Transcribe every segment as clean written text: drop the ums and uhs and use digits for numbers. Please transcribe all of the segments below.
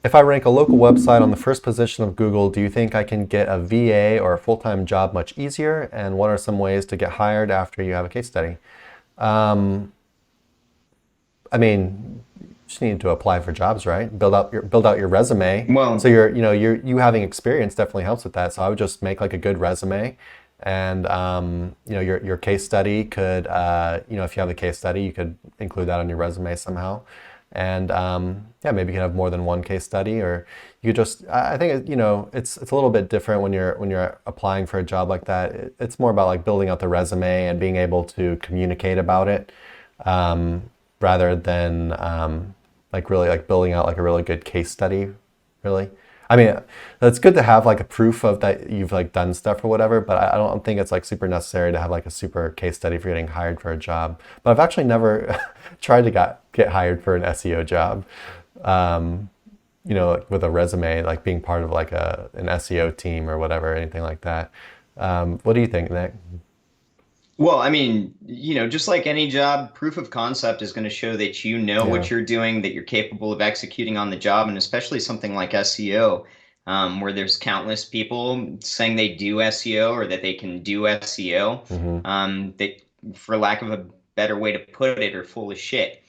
if I rank a local website on the first position of Google, do you think I can get a VA or a full-time job much easier? And what are some ways to get hired after you have a case study? Um, I mean, you just need to apply for jobs, right? Build out your resume. So Well, you having experience definitely helps with that. So I would just make like a good resume, and your case study could if you have the case study, you could include that on your resume somehow. And yeah, maybe you can have more than one case study, or you could just. I think it's a little bit different when you're applying for a job like that. It's more about like building out the resume and being able to communicate about it, um, rather than like really like building out like a really good case study, really. I mean, it's good to have like a proof of that you've like done stuff or whatever, but I don't think it's like super necessary to have like a super case study for getting hired for a job. But I've actually never tried to get hired for an SEO job. Um, like with a resume, like being part of like an SEO team or whatever, anything like that. What do you think, Nick? well, I mean, just like any job, proof of concept is going to show that you know Yeah. what you're doing, that you're capable of executing on the job, and especially something like SEO, where there's countless people saying they do SEO or that they can do SEO, Hmm. that, for lack of a better way to put it, are full of shit.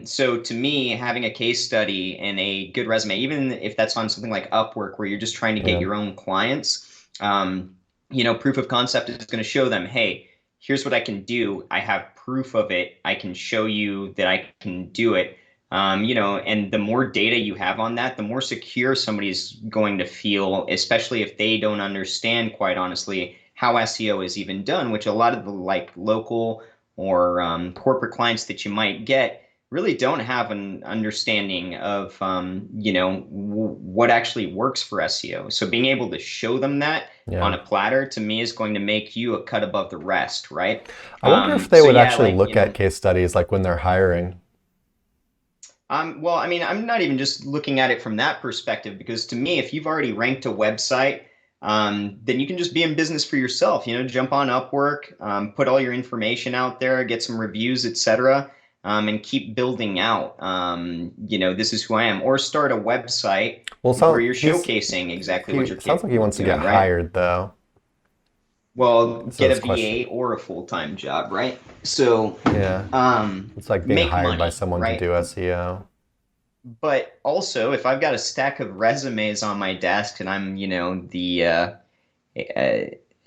So to me, having a case study and a good resume, even if that's on something like Upwork, where you're just trying to get Yeah. your own clients, proof of concept is going to show them, hey, here's what I can do. I have proof of it. I can show you that I can do it. And the more data you have on that, the more secure somebody's going to feel, especially if they don't understand, quite honestly, how SEO is even done, which a lot of the like local or corporate clients that you might get really don't have an understanding of what actually works for SEO. So being able to show them that on Yeah. a platter, to me, is going to make you a cut above the rest, right? I wonder if they So would yeah, actually like, look at case studies like when they're hiring. well, I mean, I'm not even just looking at it from that perspective, because to me, if you've already ranked a website, then you can just be in business for yourself. Jump on Upwork, put all your information out there, get some reviews, etc., and keep building out. This is who I am, or start a website Well, where you're he's showcasing exactly what he you're sounds like he capable of wants to get doing, right? hired though. Well, So get a this question, VA or a full-time job, right? So, yeah, it's like being make hired by money, someone to right? do SEO. But also, if I've got a stack of resumes on my desk and I'm, the uh,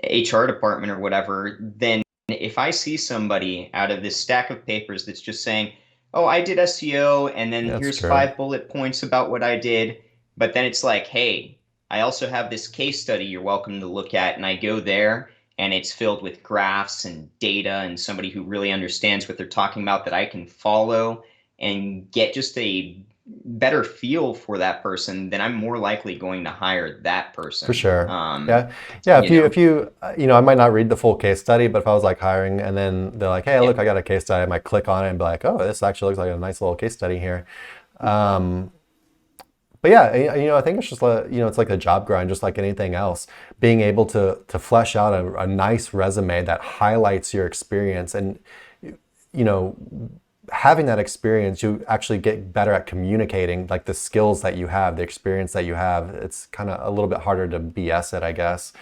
HR department or whatever, then if I see somebody out of this stack of papers that's just saying, "Oh, I did SEO, and then Yeah, that's here's true. 5 bullet points about what I did," but then it's like, "Hey, I also have this case study you're welcome to look at," and I go there and it's filled with graphs and data and somebody who really understands what they're talking about that I can follow and get just a better feel for that person, then I'm more likely going to hire that For person. sure. Yeah. Yeah. You know, I might not read the full case study, but if I was like hiring and then they're like, hey, look, yep. I got a case study, I might click on it and be like, oh, this actually looks like a nice little case study here. Um, but yeah, I think it's just it's like a job grind, just like anything else. Being able to flesh out a nice resume that highlights your experience, and you know, having that experience, you actually get better at communicating, like the skills that you have, the experience that you have. It's kind of a little bit harder to BS it, I guess.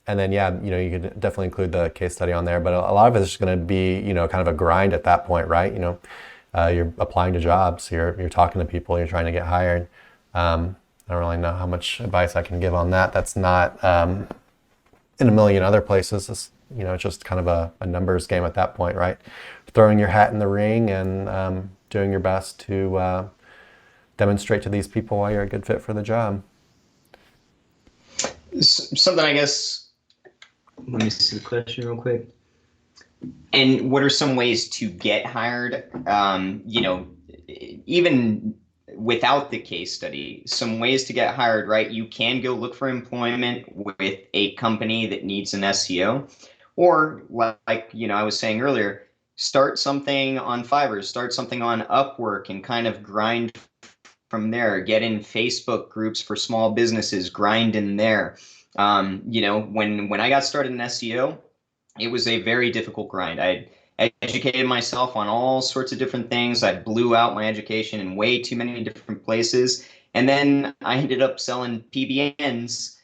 And then yeah, you can definitely include the case study on there, but a lot of it is just going to be kind of a grind at that point, right? You're applying to jobs, you're talking to people, you're trying to get hired. I don't really know how much advice I can give on that. That's not in a million other places. It's just kind of a numbers game at that point, right? Throwing your hat in the ring and doing your best to demonstrate to these people why you're a good fit for the job. Something, I guess. Let me see the question real quick. And what are some ways to get hired? Even without the case study, some ways to get hired, right? You can go look for employment with a company that needs an SEO, or like I was saying earlier, start something on Fiverr, start something on Upwork, and kind of grind from there. Get in Facebook groups for small businesses, grind in there. When I got started in SEO, it was a very difficult grind. educated myself on all sorts of different things. I blew out my education in way too many different places. And then I ended up selling PBNs,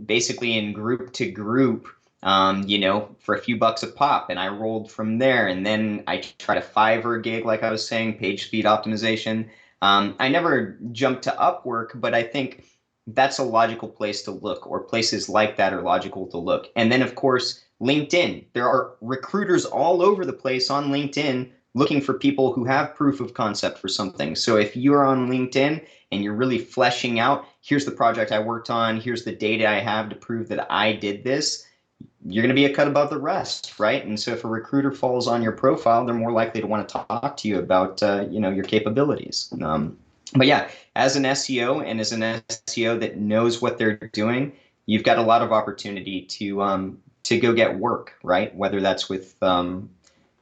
basically in group to group, for a few bucks a pop. And I rolled from there. And then I tried a Fiverr gig, like I was saying, page speed optimization. I never jumped to Upwork, but I think that's a logical place to look, or places like that are logical to look. And then, of course, LinkedIn. There are recruiters all over the place on LinkedIn looking for people who have proof of concept for something. So if you're on LinkedIn and you're really fleshing out, here's the project I worked on, here's the data I have to prove that I did this, you're going to be a cut above the rest, right? And so if a recruiter falls on your profile, they're more likely to want to talk to you about, your capabilities. But yeah, as an SEO and as an SEO that knows what they're doing, you've got a lot of opportunity to go get work, right? Whether that's with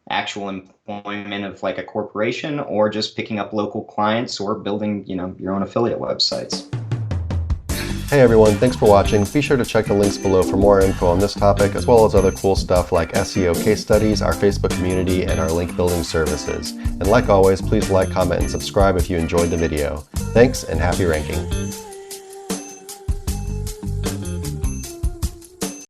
actual employment of like a corporation, or just picking up local clients, or building, your own affiliate websites. Hey everyone, thanks for watching. Be sure to check the links below for more info on this topic, as well as other cool stuff like SEO case studies, our Facebook community, and our link building services. And like always, please like, comment, and subscribe if you enjoyed the video. Thanks, and happy ranking.